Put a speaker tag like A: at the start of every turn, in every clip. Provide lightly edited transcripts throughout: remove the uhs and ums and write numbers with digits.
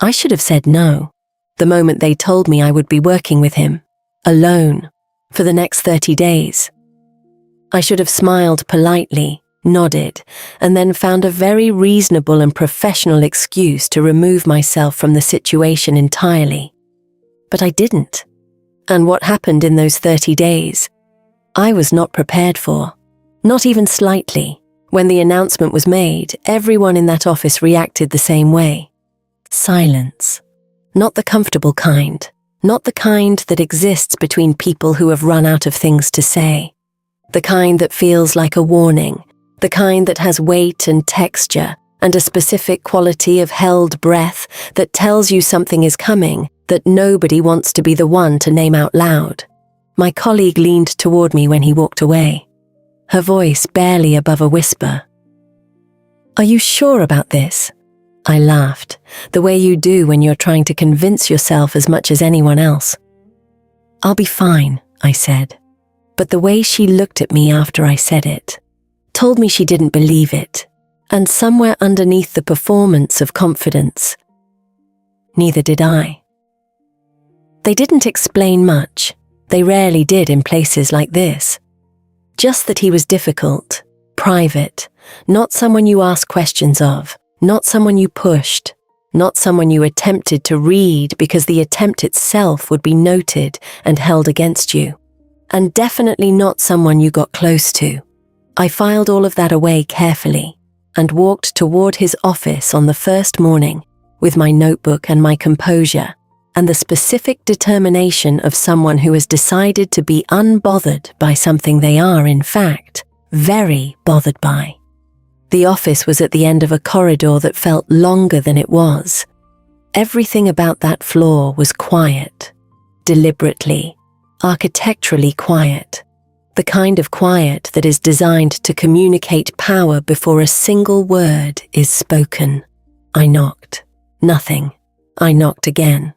A: I should have said no, the moment they told me I would be working with him, alone, for the next 30 days. I should have smiled politely, nodded, and then found a very reasonable and professional excuse to remove myself from the situation entirely. But I didn't. And what happened in those 30 days, I was not prepared for, not even slightly. When the announcement was made, everyone in that office reacted the same way. Silence. Not the comfortable kind, not the kind that exists between people who have run out of things to say. The kind that feels like a warning, the kind that has weight and texture and a specific quality of held breath that tells you something is coming that nobody wants to be the one to name out loud. My colleague leaned toward me when he walked away, her voice barely above a whisper. "Are you sure about this?" I laughed, the way you do when you're trying to convince yourself as much as anyone else. "I'll be fine," I said. But the way she looked at me after I said it told me she didn't believe it, and somewhere underneath the performance of confidence, neither did I. They didn't explain much. They rarely did in places like this. Just that he was difficult, private, not someone you ask questions of, not someone you pushed, not someone you attempted to read because the attempt itself would be noted and held against you, and definitely not someone you got close to. I filed all of that away carefully and walked toward his office on the first morning with my notebook and my composure and the specific determination of someone who has decided to be unbothered by something they are, in fact, very bothered by. The office was at the end of a corridor that felt longer than it was. Everything about that floor was quiet, deliberately, architecturally quiet. The kind of quiet that is designed to communicate power before a single word is spoken. I knocked. Nothing. I knocked again.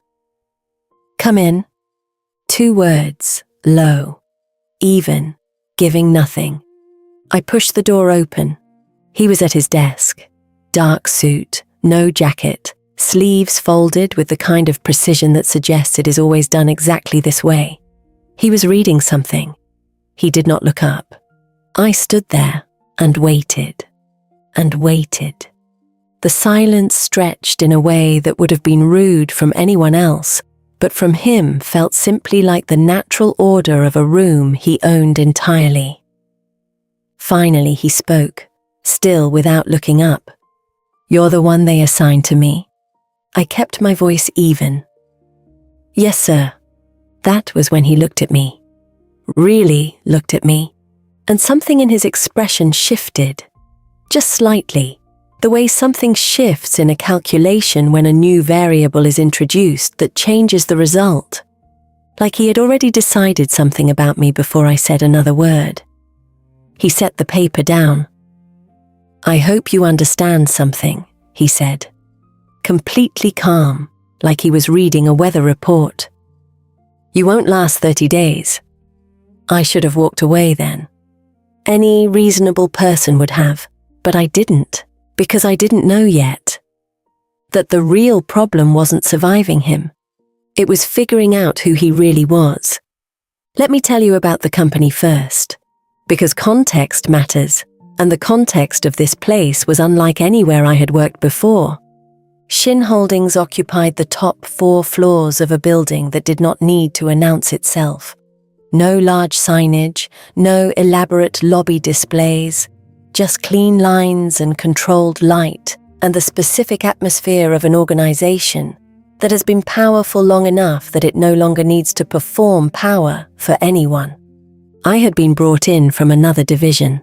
A: "Come in." 2 words, low, even, giving nothing. I pushed the door open. He was at his desk. Dark suit, no jacket, sleeves folded with the kind of precision that suggests it is always done exactly this way. He was reading something. He did not look up. I stood there and waited and waited. The silence stretched in a way that would have been rude from anyone else, but from him felt simply like the natural order of a room he owned entirely. Finally he spoke, still without looking up. "You're the one they assigned to me?" I kept my voice even. "Yes, sir." That was when he looked at me. Really looked at me, and something in his expression shifted, just slightly, the way something shifts in a calculation when a new variable is introduced that changes the result. Like he had already decided something about me before I said another word. He set the paper down. "I hope you understand something," he said, completely calm, like he was reading a weather report. "You won't last 30 days. I should have walked away then. Any reasonable person would have, but I didn't, because I didn't know yet. That the real problem wasn't surviving him. It was figuring out who he really was. Let me tell you about the company first, because context matters, and the context of this place was unlike anywhere I had worked before. Shin Holdings occupied the top 4 floors of a building that did not need to announce itself. No large signage, no elaborate lobby displays, just clean lines and controlled light, and the specific atmosphere of an organization that has been powerful long enough that it no longer needs to perform power for anyone. I had been brought in from another division,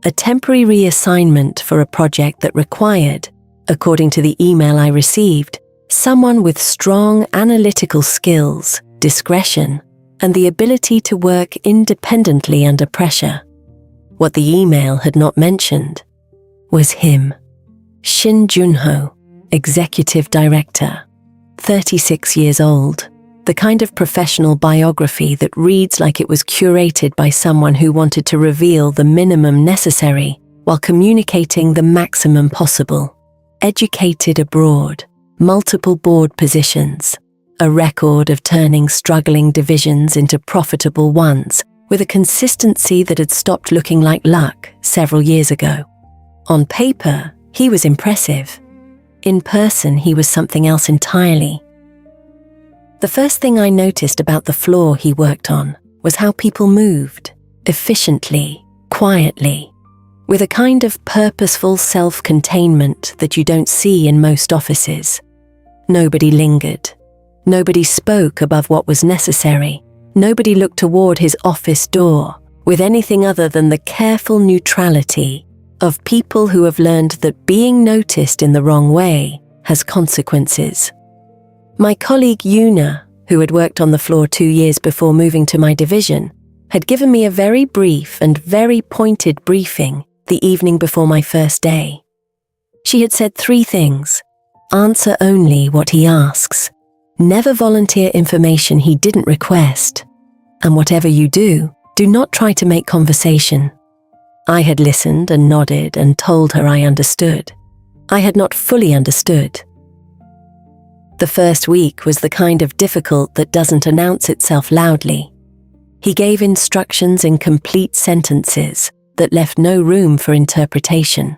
A: a temporary reassignment for a project that required, according to the email I received, someone with strong analytical skills, discretion, and the ability to work independently under pressure. What the email had not mentioned was him, Shin Junho, Executive Director, 36 years old, the kind of professional biography that reads like it was curated by someone who wanted to reveal the minimum necessary while communicating the maximum possible. Educated abroad, multiple board positions, a record of turning struggling divisions into profitable ones with a consistency that had stopped looking like luck several years ago. On paper, he was impressive. In person, he was something else entirely. The first thing I noticed about the floor he worked on was how people moved, efficiently, quietly, with a kind of purposeful self-containment that you don't see in most offices. Nobody lingered. Nobody spoke above what was necessary. Nobody looked toward his office door with anything other than the careful neutrality of people who have learned that being noticed in the wrong way has consequences. My colleague Yuna, who had worked on the floor 2 years before moving to my division, had given me a very brief and very pointed briefing the evening before my first day. She had said 3 things. Answer only what he asks. Never volunteer information he didn't request. And whatever you do not try to make conversation. I had listened and nodded and told her I understood. I had not fully understood. The first week was the kind of difficult that doesn't announce itself loudly. He gave instructions in complete sentences that left no room for interpretation.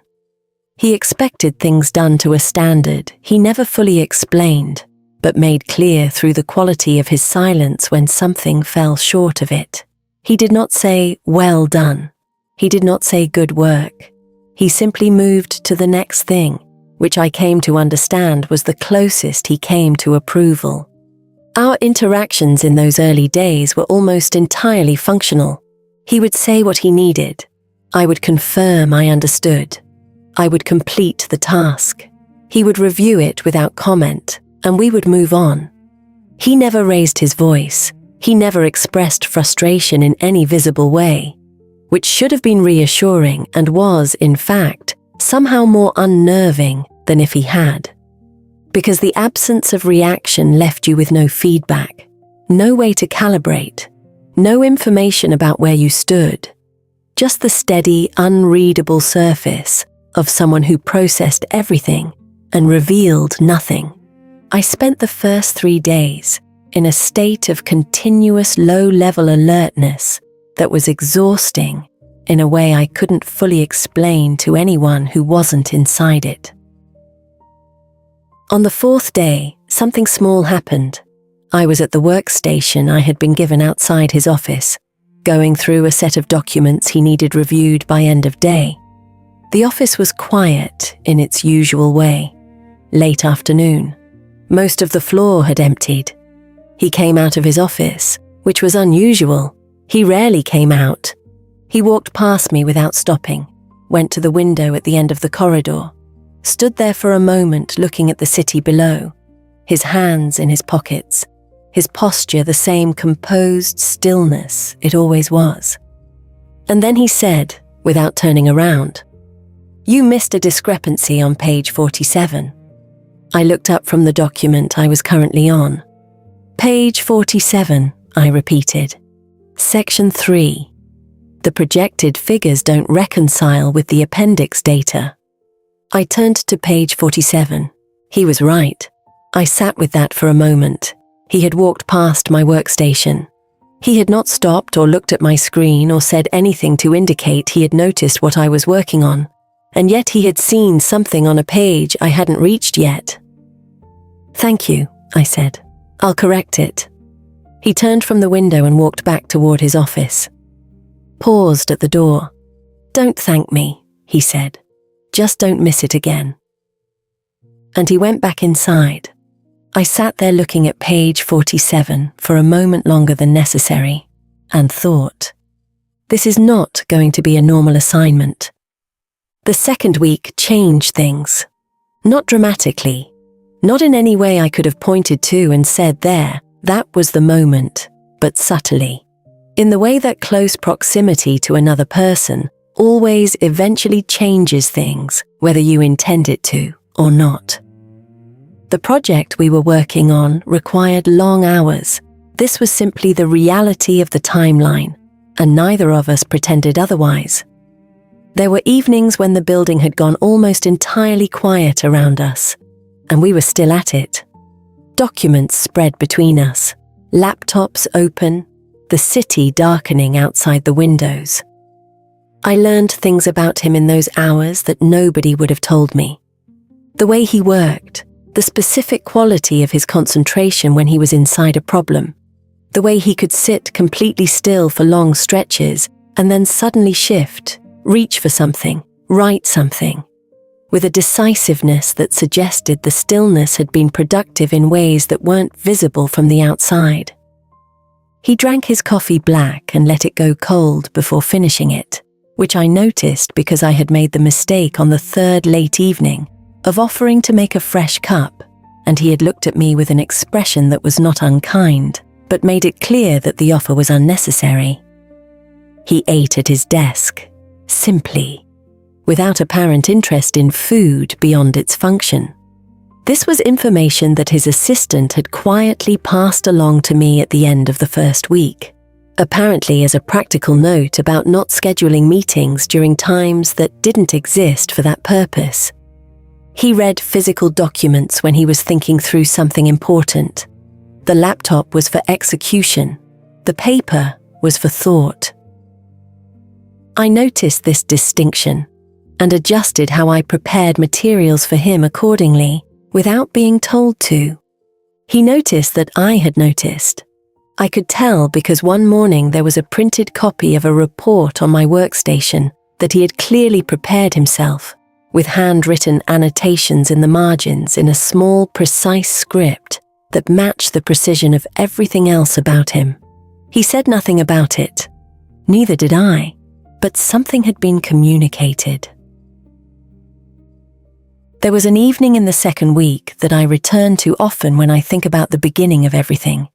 A: He expected things done to a standard he never fully explained, but made clear through the quality of his silence when something fell short of it. He did not say, "Well done." He did not say, "Good work." He simply moved to the next thing, which I came to understand was the closest he came to approval. Our interactions in those early days were almost entirely functional. He would say what he needed. I would confirm I understood. I would complete the task. He would review it without comment, and we would move on. He never raised his voice. He never expressed frustration in any visible way, which should have been reassuring and was, in fact, somehow more unnerving than if he had. Because the absence of reaction left you with no feedback, no way to calibrate, no information about where you stood, just the steady, unreadable surface of someone who processed everything and revealed nothing. I spent the first 3 days in a state of continuous low-level alertness that was exhausting in a way I couldn't fully explain to anyone who wasn't inside it. On the 4th day, something small happened. I was at the workstation I had been given outside his office, going through a set of documents he needed reviewed by end of day. The office was quiet in its usual way. Late afternoon. Most of the floor had emptied. He came out of his office, which was unusual. He rarely came out. He walked past me without stopping, went to the window at the end of the corridor, stood there for a moment looking at the city below, his hands in his pockets, his posture the same composed stillness it always was. And then he said, without turning around, "You missed a discrepancy on page 47. I looked up from the document I was currently on. "Page 47, I repeated. "Section 3. The projected figures don't reconcile with the appendix data." I turned to page 47. He was right. I sat with that for a moment. He had walked past my workstation. He had not stopped or looked at my screen or said anything to indicate he had noticed what I was working on, and yet he had seen something on a page I hadn't reached yet. "Thank you," I said. "I'll correct it." He turned from the window and walked back toward his office. Paused at the door. "Don't thank me," he said. "Just don't miss it again." And he went back inside. I sat there looking at page 47 for a moment longer than necessary, and thought, this is not going to be a normal assignment. The second week changed things. Not dramatically. Not in any way I could have pointed to and said there, that was the moment, but subtly. In the way that close proximity to another person always eventually changes things, whether you intend it to or not. The project we were working on required long hours. This was simply the reality of the timeline, and neither of us pretended otherwise. There were evenings when the building had gone almost entirely quiet around us, and we were still at it. Documents spread between us, laptops open, the city darkening outside the windows. I learned things about him in those hours that nobody would have told me. The way he worked, the specific quality of his concentration when he was inside a problem, the way he could sit completely still for long stretches and then suddenly shift, reach for something, write something, with a decisiveness that suggested the stillness had been productive in ways that weren't visible from the outside. He drank his coffee black and let it go cold before finishing it, which I noticed because I had made the mistake on the third late evening of offering to make a fresh cup, and he had looked at me with an expression that was not unkind, but made it clear that the offer was unnecessary. He ate at his desk, simply, without apparent interest in food beyond its function. This was information that his assistant had quietly passed along to me at the end of the first week, apparently as a practical note about not scheduling meetings during times that didn't exist for that purpose. He read physical documents when he was thinking through something important. The laptop was for execution. The paper was for thought. I noticed this distinction and adjusted how I prepared materials for him accordingly, without being told to. He noticed that I had noticed. I could tell because one morning there was a printed copy of a report on my workstation that he had clearly prepared himself, with handwritten annotations in the margins in a small, precise script that matched the precision of everything else about him. He said nothing about it. Neither did I, but something had been communicated. There was an evening in the second week that I return to often when I think about the beginning of everything.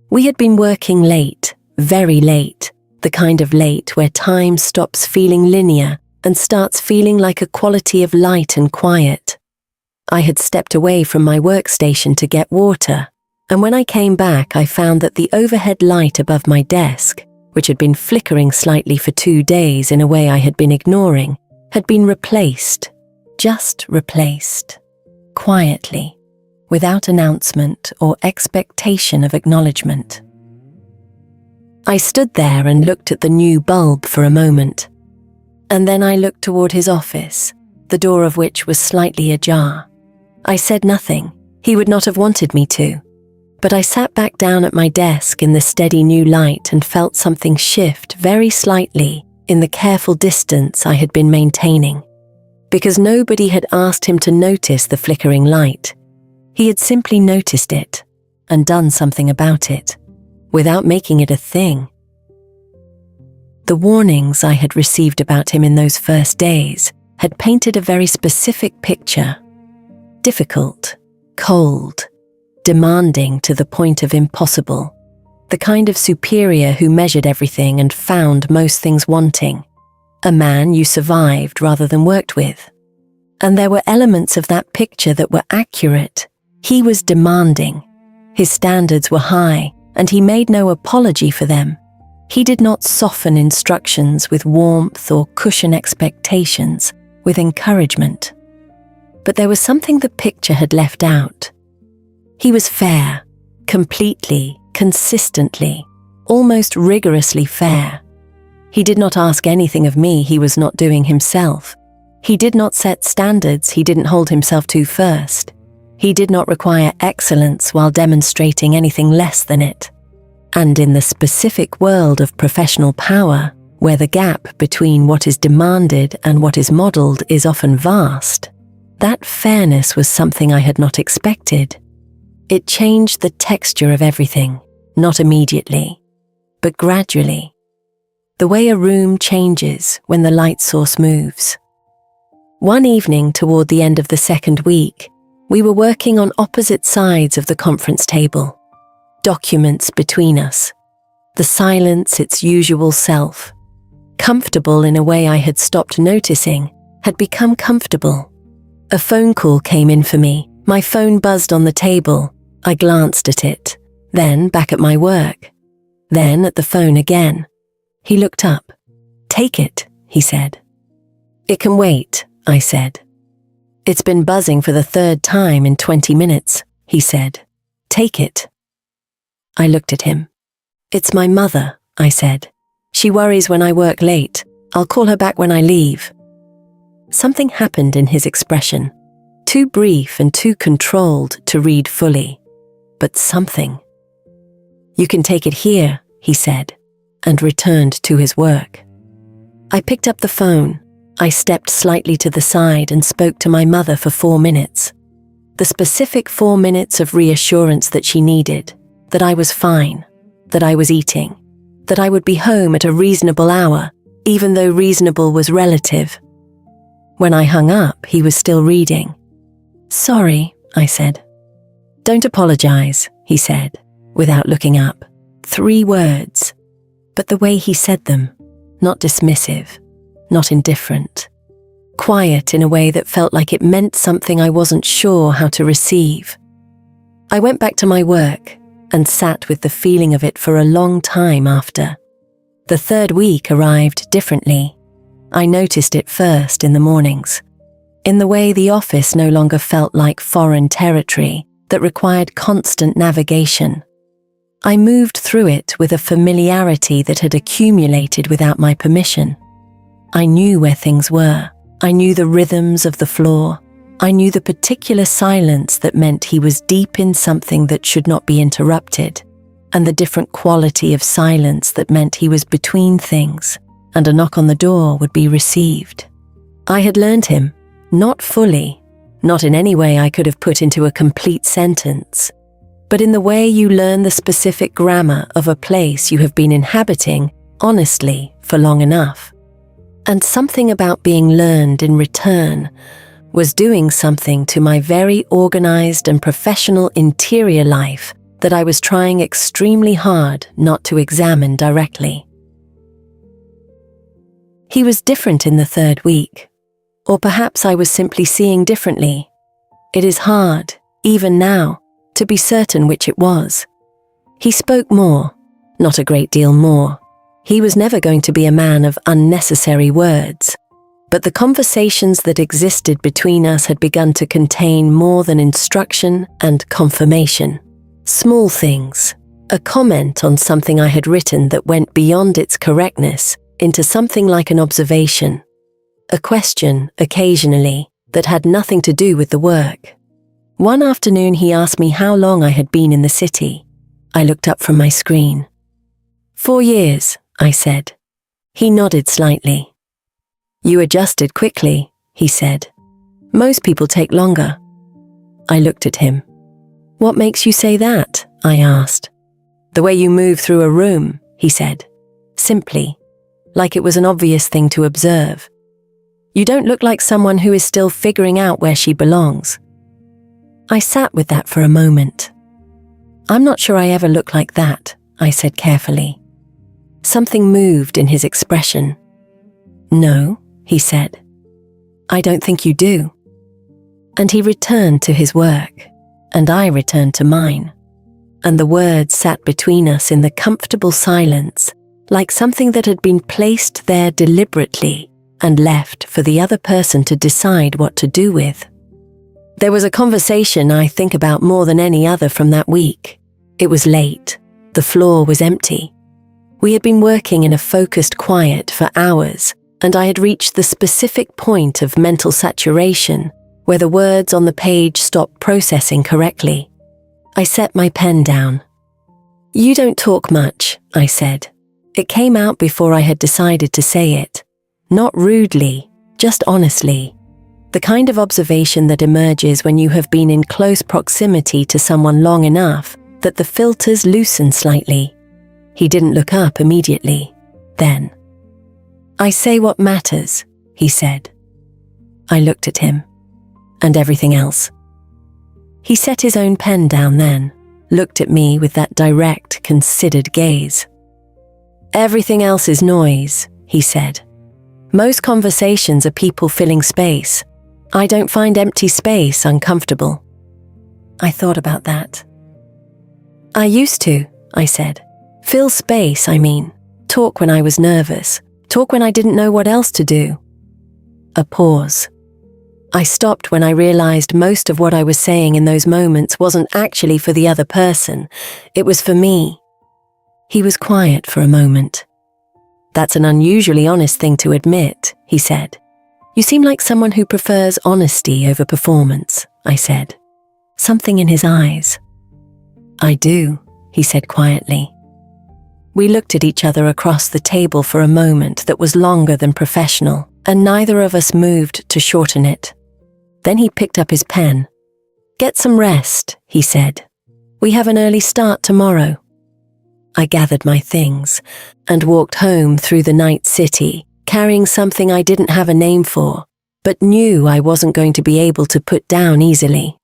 A: We had been working late, very late, the kind of late where time stops feeling linear and starts feeling like a quality of light and quiet. I had stepped away from my workstation to get water, and when I came back I found that the overhead light above my desk, which had been flickering slightly for 2 days in a way I had been ignoring, had been replaced, just replaced, quietly, without announcement or expectation of acknowledgement. I stood there and looked at the new bulb for a moment, and then I looked toward his office, the door of which was slightly ajar. I said nothing. He would not have wanted me to, but I sat back down at my desk in the steady new light and felt something shift very slightly in the careful distance I had been maintaining. Because nobody had asked him to notice the flickering light. He had simply noticed it and done something about it, without making it a thing. The warnings I had received about him in those first days had painted a very specific picture. Difficult, cold, demanding to the point of impossible. The kind of superior who measured everything and found most things wanting. A man you survived rather than worked with. And there were elements of that picture that were accurate. He was demanding. His standards were high, and he made no apology for them. He did not soften instructions with warmth or cushion expectations with encouragement. But there was something the picture had left out. He was fair, completely, consistently, almost rigorously fair. He did not ask anything of me he was not doing himself. He did not set standards he didn't hold himself to first. He did not require excellence while demonstrating anything less than it. And in the specific world of professional power, where the gap between what is demanded and what is modeled is often vast, that fairness was something I had not expected. It changed the texture of everything, not immediately, but gradually. The way a room changes when the light source moves. One evening toward the end of the second week, we were working on opposite sides of the conference table. Documents between us. The silence its usual self. Comfortable in a way I had stopped noticing, had become comfortable. A phone call came in for me. My phone buzzed on the table. I glanced at it, then back at my work, then at the phone again. He looked up. "Take it," he said. "It can wait," I said. "It's been buzzing for the third time in 20 minutes, he said. "Take it." I looked at him. "It's my mother," I said. "She worries when I work late. I'll call her back when I leave." Something happened in his expression, too brief and too controlled to read fully, but something. "You can take it here," he said, and returned to his work. I picked up the phone. I stepped slightly to the side and spoke to my mother for 4 minutes. The specific 4 minutes of reassurance that she needed, that I was fine, that I was eating, that I would be home at a reasonable hour, even though reasonable was relative. When I hung up, he was still reading. "Sorry," I said. "Don't apologize," he said, without looking up. 3 words, but the way he said them, not dismissive, not indifferent. Quiet in a way that felt like it meant something I wasn't sure how to receive. I went back to my work and sat with the feeling of it for a long time after. The 3rd week arrived differently. I noticed it first in the mornings, in the way the office no longer felt like foreign territory that required constant navigation. I moved through it with a familiarity that had accumulated without my permission. I knew where things were. I knew the rhythms of the floor. I knew the particular silence that meant he was deep in something that should not be interrupted, and the different quality of silence that meant he was between things, and a knock on the door would be received. I had learned him, not fully, not in any way I could have put into a complete sentence, but in the way you learn the specific grammar of a place you have been inhabiting, honestly, for long enough. And something about being learned in return was doing something to my very organized and professional interior life that I was trying extremely hard not to examine directly. He was different in the 3rd week, or perhaps I was simply seeing differently. It is hard, even now, to be certain which it was. He spoke more, not a great deal more. He was never going to be a man of unnecessary words, but the conversations that existed between us had begun to contain more than instruction and confirmation. Small things, a comment on something I had written that went beyond its correctness into something like an observation, a question, occasionally, that had nothing to do with the work. One afternoon he asked me how long I had been in the city. I looked up from my screen. 4 years, I said. He nodded slightly. "You adjusted quickly," he said. "Most people take longer." I looked at him. "What makes you say that?" I asked. "The way you move through a room," he said, simply, like it was an obvious thing to observe. "You don't look like someone who is still figuring out where she belongs." I sat with that for a moment. "I'm not sure I ever look like that," I said carefully. Something moved in his expression. "No," he said. "I don't think you do." And he returned to his work, and I returned to mine. And the words sat between us in the comfortable silence, like something that had been placed there deliberately and left for the other person to decide what to do with. There was a conversation I think about more than any other from that week. It was late. The floor was empty. We had been working in a focused quiet for hours, and I had reached the specific point of mental saturation where the words on the page stopped processing correctly. I set my pen down. "You don't talk much," I said. It came out before I had decided to say it. Not rudely, just honestly. The kind of observation that emerges when you have been in close proximity to someone long enough that the filters loosen slightly. He didn't look up immediately. Then, "I say what matters," he said. I looked at him. "And everything else?" He set his own pen down then, looked at me with that direct, considered gaze. "Everything else is noise," he said. "Most conversations are people filling space. I don't find empty space uncomfortable." I thought about that. "I used to," I said. "Fill space, I mean. Talk when I was nervous. Talk when I didn't know what else to do." A pause. I stopped when I realized most of what I was saying in those moments wasn't actually for the other person, it was for me. He was quiet for a moment. "That's an unusually honest thing to admit," he said. "You seem like someone who prefers honesty over performance," I said. Something in his eyes. "I do," he said quietly. We looked at each other across the table for a moment that was longer than professional, and neither of us moved to shorten it. Then he picked up his pen. "Get some rest," he said. "We have an early start tomorrow." I gathered my things and walked home through the night city, carrying something I didn't have a name for, but knew I wasn't going to be able to put down easily.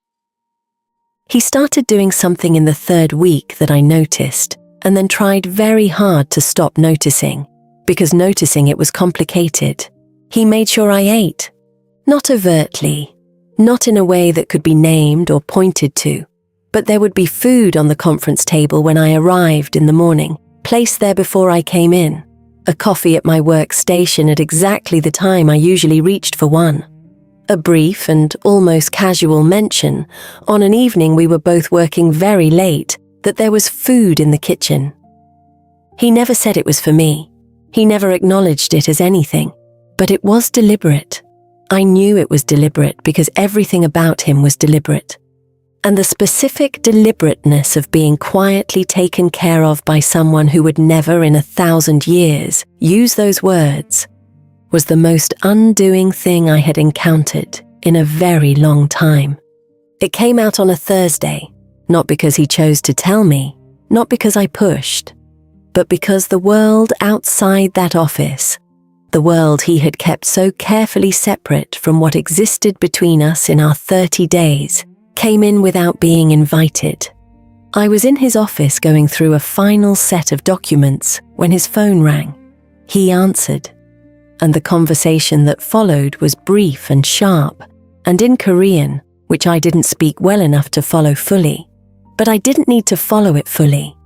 A: He started doing something in the third week that I noticed, and then tried very hard to stop noticing, because noticing it was complicated. He made sure I ate. Not overtly, not in a way that could be named or pointed to, but there would be food on the conference table when I arrived in the morning, placed there before I came in, a coffee at my workstation at exactly the time I usually reached for one. A brief and almost casual mention, on an evening we were both working very late, that there was food in the kitchen. He never said it was for me. He never acknowledged it as anything, but it was deliberate. I knew it was deliberate because everything about him was deliberate. And the specific deliberateness of being quietly taken care of by someone who would never in 1,000 years use those words was the most undoing thing I had encountered in a very long time. It came out on a Thursday, not because he chose to tell me, not because I pushed, but because the world outside that office, the world he had kept so carefully separate from what existed between us in our 30 days, came in without being invited. I was in his office going through a final set of documents when his phone rang. He answered, and the conversation that followed was brief and sharp, and in Korean, which I didn't speak well enough to follow fully. But I didn't need to follow it fully,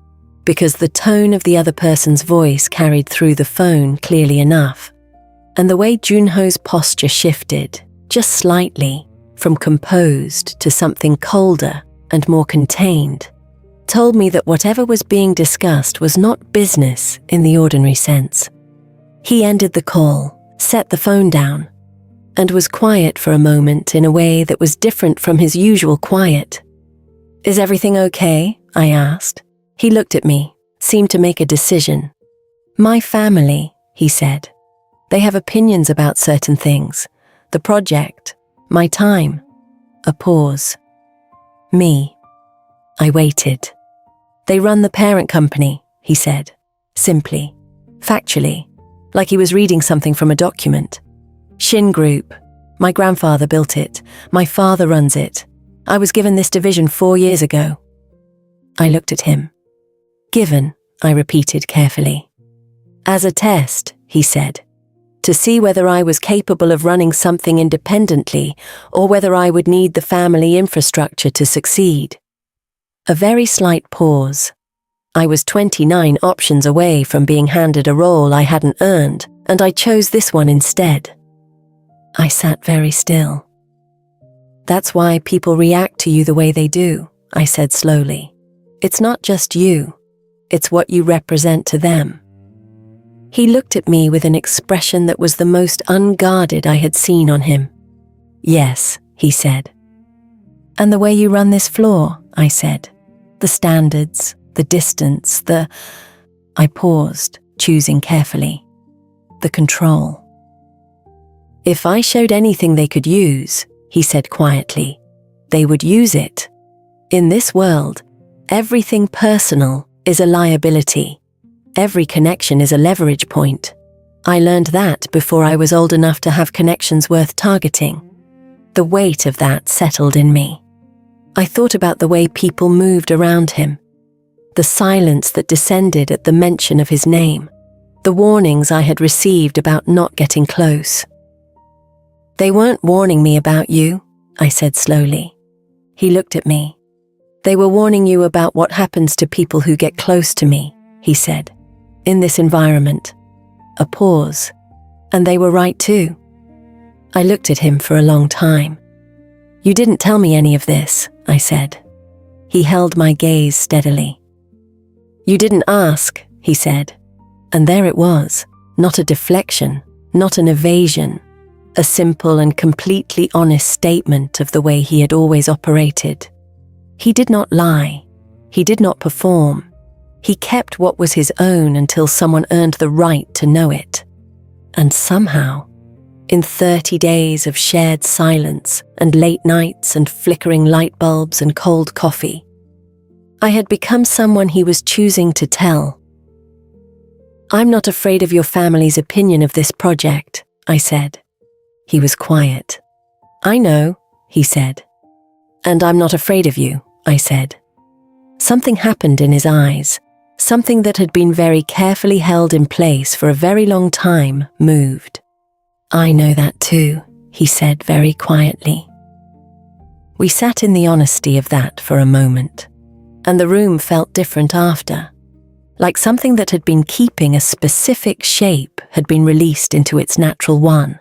A: because the tone of the other person's voice carried through the phone clearly enough, and the way Junho's posture shifted, just slightly, from composed to something colder and more contained, told me that whatever was being discussed was not business in the ordinary sense. He ended the call, set the phone down, and was quiet for a moment in a way that was different from his usual quiet. "Is everything okay?" I asked. He looked at me, seemed to make a decision. "My family," he said. "They have opinions about certain things. The project, my time." A pause. "Me." I waited. "They run the parent company," he said, simply, factually, like he was reading something from a document. "Shin Group. My grandfather built it. My father runs it. I was given this division 4 years ago." I looked at him. "Given," I repeated carefully. "As a test," he said, "to see whether I was capable of running something independently or whether I would need the family infrastructure to succeed." A very slight pause. I was 29 options away from being handed a role I hadn't earned, and I chose this one instead. I sat very still. "That's why people react to you the way they do," I said slowly. "It's not just you. It's what you represent to them." He looked at me with an expression that was the most unguarded I had seen on him. "Yes," he said. "And the way you run this floor," I said. "The standards, the distance, I paused, choosing carefully. "The control." "If I showed anything they could use," he said quietly, "they would use it. In this world, everything personal is a liability. Every connection is a leverage point. I learned that before I was old enough to have connections worth targeting. The weight of that settled in me. I thought about the way people moved around him, the silence that descended at the mention of his name, the warnings I had received about not getting close. "They weren't warning me about you," I said slowly. He looked at me. "They were warning you about what happens to people who get close to me," he said. "In this environment." A pause. "And they were right too." I looked at him for a long time. "You didn't tell me any of this," I said. He held my gaze steadily. "You didn't ask," he said. And there it was, not a deflection, not an evasion, a simple and completely honest statement of the way he had always operated. He did not lie. He did not perform. He kept what was his own until someone earned the right to know it. And somehow, in 30 days of shared silence and late nights and flickering light bulbs and cold coffee, I had become someone he was choosing to tell. "I'm not afraid of your family's opinion of this project," I said. He was quiet. "I know," he said. "And I'm not afraid of you," I said. Something happened in his eyes. Something that had been very carefully held in place for a very long time moved. "I know that too," he said very quietly. We sat in the honesty of that for a moment, and the room felt different after, like something that had been keeping a specific shape had been released into its natural one.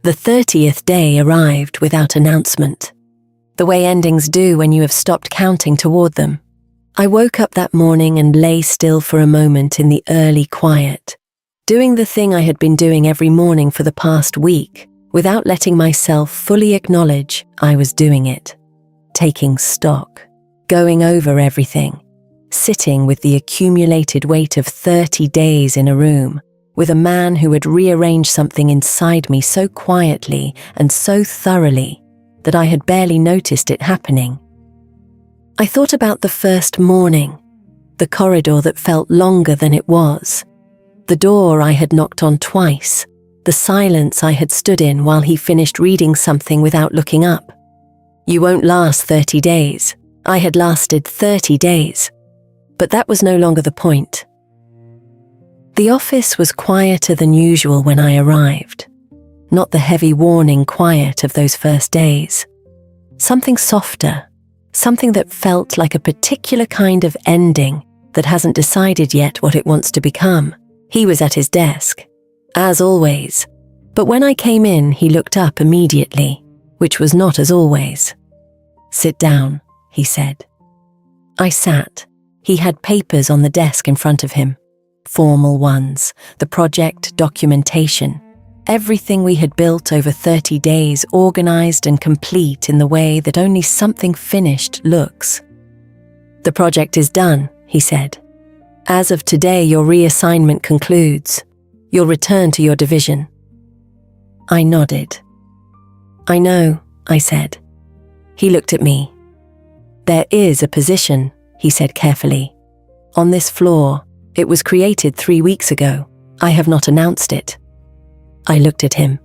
A: The 30th day arrived without announcement, the way endings do when you have stopped counting toward them. I woke up that morning and lay still for a moment in the early quiet, doing the thing I had been doing every morning for the past week, without letting myself fully acknowledge I was doing it. Taking stock, going over everything, sitting with the accumulated weight of 30 days in a room, with a man who had rearranged something inside me so quietly and so thoroughly that I had barely noticed it happening. I thought about the first morning, the corridor that felt longer than it was, the door I had knocked on twice, the silence I had stood in while he finished reading something without looking up. You won't last 30 days. I had lasted 30 days. But that was no longer the point. The office was quieter than usual when I arrived, not the heavy warning quiet of those first days. Something softer, something that felt like a particular kind of ending that hasn't decided yet what it wants to become. He was at his desk, as always, but when I came in, he looked up immediately, which was not as always. "Sit down," he said. I sat. He had papers on the desk in front of him, formal ones, the project documentation, everything we had built over 30 days organized and complete in the way that only something finished looks. "The project is done," he said. "As of today, your reassignment concludes. You'll return to your division." I nodded. "I know," I said. He looked at me. "There is a position," he said carefully. "On this floor. It was created 3 weeks ago. I have not announced it." I looked at him.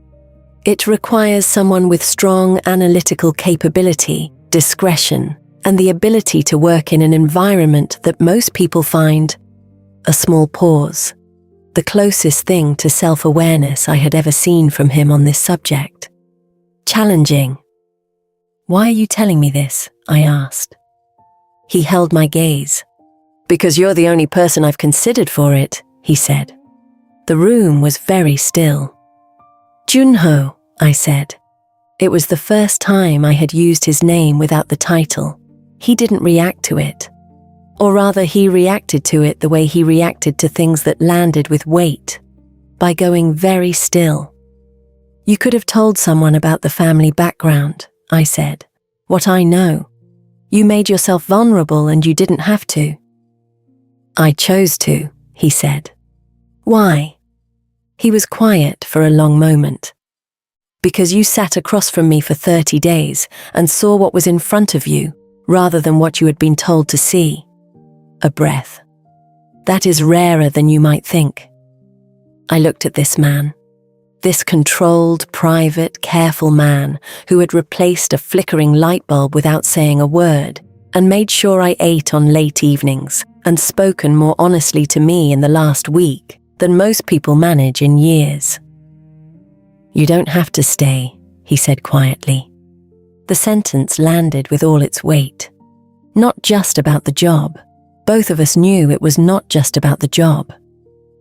A: "It requires someone with strong analytical capability, discretion, and the ability to work in an environment that most people find..." A small pause, the closest thing to self-awareness I had ever seen from him on this subject. "Challenging." "Why are you telling me this?" I asked. He held my gaze. "Because you're the only person I've considered for it," he said. The room was very still. "Junho," I said. It was the first time I had used his name without the title. He didn't react to it. Or rather, he reacted to it the way he reacted to things that landed with weight, by going very still. "You could have told someone about the family background," I said. "What I know. You made yourself vulnerable and you didn't have to." "I chose to," he said. "Why?" He was quiet for a long moment. "Because you sat across from me for 30 days and saw what was in front of you, rather than what you had been told to see." A breath. "That is rarer than you might think." I looked at this man. This controlled, private, careful man who had replaced a flickering light bulb without saying a word and made sure I ate on late evenings and spoken more honestly to me in the last week than most people manage in years. "You don't have to stay," he said quietly. The sentence landed with all its weight. Not just about the job. Both of us knew it was not just about the job.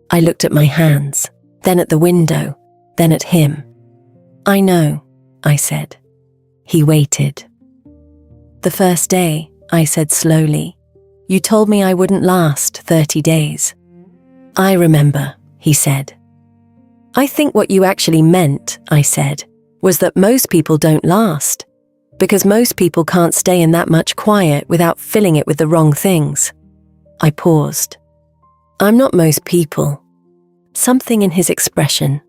A: I looked at my hands, then at the window, then at him. I know, I said. He waited. The first day, I said slowly, you told me I wouldn't last 30 days. I remember, he said. I think what you actually meant, I said, was that most people don't last, because most people can't stay in that much quiet without filling it with the wrong things. I paused. I'm not most people. Something in his expression.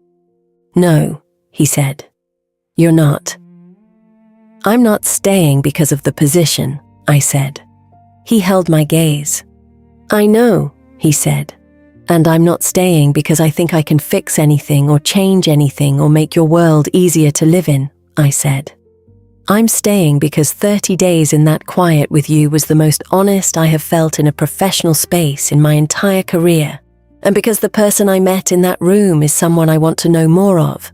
A: No, he said. You're not. I'm not staying because of the position, I said. He held my gaze. I know, he said. And I'm not staying because I think I can fix anything or change anything or make your world easier to live in, I said. I'm staying because 30 days in that quiet with you was the most honest I have felt in a professional space in my entire career, and because the person I met in that room is someone I want to know more of.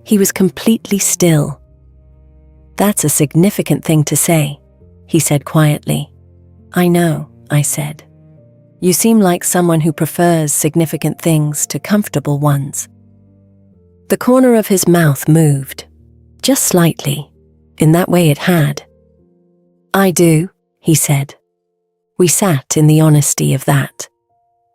A: He was completely still. That's a significant thing to say, he said quietly. I know, I said. You seem like someone who prefers significant things to comfortable ones. The corner of his mouth moved, just slightly, in that way it had. I do, he said. We sat in the honesty of that,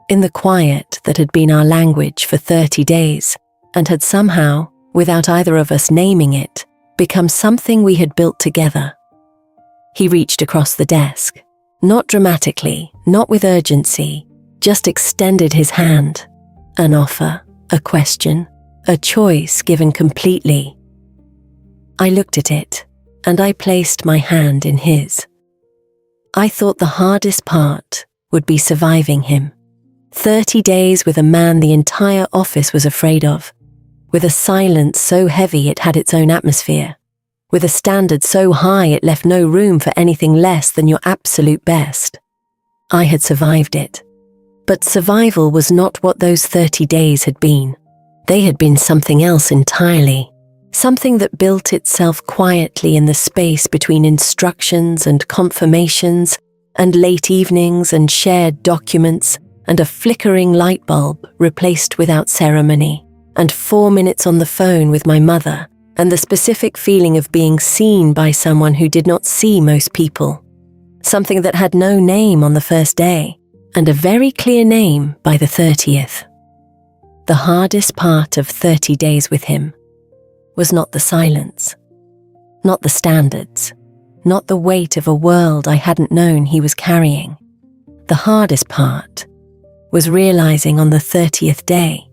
A: in the quiet that had been our language for 30 days, and had somehow, without either of us naming it, become something we had built together. He reached across the desk, not dramatically, not with urgency, just extended his hand. An offer, a question, a choice given completely. I looked at it, and I placed my hand in his. I thought the hardest part would be surviving him. 30 days with a man the entire office was afraid of, with a silence so heavy it had its own atmosphere, with a standard so high it left no room for anything less than your absolute best. I had survived it. But survival was not what those 30 days had been. They had been something else entirely, something that built itself quietly in the space between instructions and confirmations, and late evenings and shared documents, and a flickering light bulb replaced without ceremony, and 4 minutes on the phone with my mother, and the specific feeling of being seen by someone who did not see most people. Something that had no name on the first day, and a very clear name by the 30th. The hardest part of 30 days with him was not the silence, not the standards, not the weight of a world I hadn't known he was carrying. The hardest part was realizing on the 30th day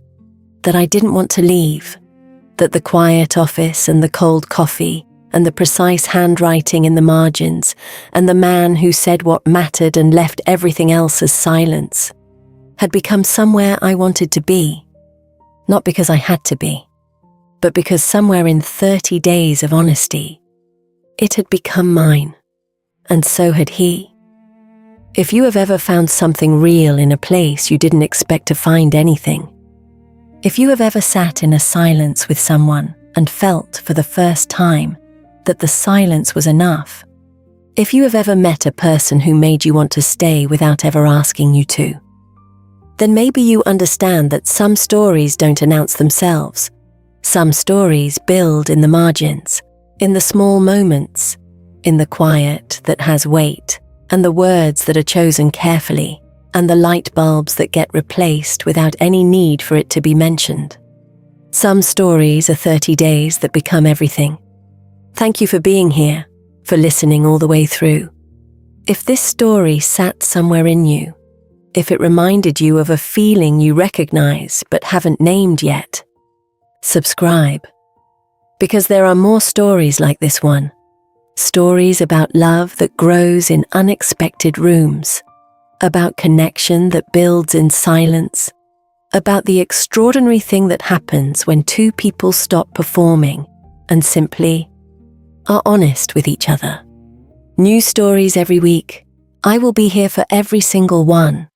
A: that I didn't want to leave, that the quiet office and the cold coffee and the precise handwriting in the margins and the man who said what mattered and left everything else as silence had become somewhere I wanted to be, not because I had to be, but because somewhere in 30 days of honesty, it had become mine, and so had he. If you have ever found something real in a place you didn't expect to find anything, if you have ever sat in a silence with someone and felt for the first time that the silence was enough, if you have ever met a person who made you want to stay without ever asking you to, then maybe you understand that some stories don't announce themselves. Some stories build in the margins, in the small moments, in the quiet that has weight, and the words that are chosen carefully, and the light bulbs that get replaced without any need for it to be mentioned. Some stories are 30 days that become everything. Thank you for being here, for listening all the way through. If this story sat somewhere in you, if it reminded you of a feeling you recognize but haven't named yet, subscribe. Because there are more stories like this one. Stories about love that grows in unexpected rooms, about connection that builds in silence, about the extraordinary thing that happens when two people stop performing and simply are honest with each other. New stories every week. I will be here for every single one.